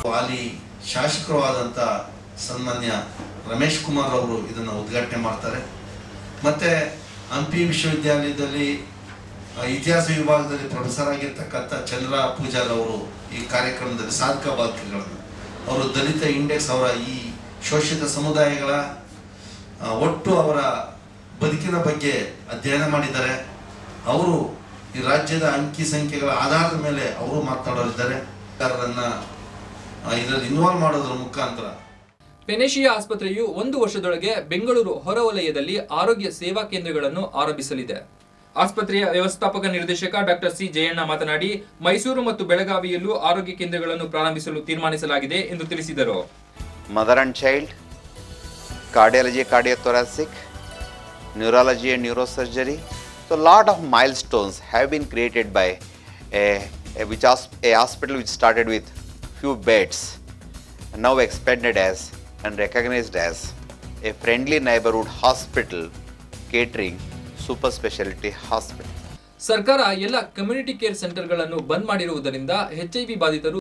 ಹಾಲಿ ಶಾಸಕರಾದಂಥ ಸನ್ಮಾನ್ಯ ರಮೇಶ್ ಕುಮಾರ್ ಅವರು ಇದನ್ನು ಉದ್ಘಾಟನೆ ಮಾಡ್ತಾರೆ. ಮತ್ತು ಹಂಪಿ ವಿಶ್ವವಿದ್ಯಾಲಯದಲ್ಲಿ ಇತಿಹಾಸ ವಿಭಾಗದಲ್ಲಿ ಪ್ರೊಫೆಸರ್ ಆಗಿರ್ತಕ್ಕಂಥ ಚಂದ್ರ ಪೂಜಾರ್ ಅವರು ಈ ಕಾರ್ಯಕ್ರಮದಲ್ಲಿ ಸಾಧಕ ಬಾಧಕಗಳನ್ನು ಅವರು ದಲಿತ ಇಂಡೆಕ್ಸ್ ಅವರ ಈ ಶೋಷಿತ ಸಮುದಾಯಗಳ ಒಟ್ಟು ಅವರ ಬದುಕಿನ ಬಗ್ಗೆ ಅಧ್ಯಯನ ಮಾಡಿದ್ದಾರೆ. ಅವರು ಈ ರಾಜ್ಯದ ಅಂಕಿ ಸಂಖ್ಯೆಗಳ ಆಧಾರದ ಮೇಲೆ ಅವರು ಮಾತನಾಡಲಿದ್ದಾರೆ. ಇದರಲ್ಲಿ ಇನ್ವಾಲ್ವ್ ಮಾಡೋದ್ರ ಮುಖಾಂತರ ಪೆನೇಶಿಯಾ ಆಸ್ಪತ್ರೆಯು 1 ವರ್ಷದೊಳಗೆ ಬೆಂಗಳೂರು ಹೊರವಲಯದಲ್ಲಿ ಆರೋಗ್ಯ ಸೇವಾ ಕೇಂದ್ರಗಳನ್ನು ಆರಂಭಿಸಲಿದೆ. ಆಸ್ಪತ್ರೆಯ ವ್ಯವಸ್ಥಾಪಕ ನಿರ್ದೇಶಕ ಡಾಕ್ಟರ್ ಸಿ ಜಯಣ್ಣ ಮಾತನಾಡಿ, ಮೈಸೂರು ಮತ್ತು ಬೆಳಗಾವಿಯಲ್ಲೂ ಆರೋಗ್ಯ ಕೇಂದ್ರಗಳನ್ನು ಪ್ರಾರಂಭಿಸಲು ತೀರ್ಮಾನಿಸಲಾಗಿದೆ ಎಂದು ತಿಳಿಸಿದರು. Mother and child, cardiology, cardiothoracic, neurology and neurosurgery. So a lot of milestones have been created by a hospital which started with few beds and now expanded as and recognized as a friendly neighborhood hospital catering super specialty hospital. ಸರ್ಕಾರ ಎಲ್ಲ community care ಸೆಂಟರ್ಗಳನ್ನು ಬಂದ್ ಮಾಡಿರುವುದರಿಂದ HIV ಬಾಧಿತರು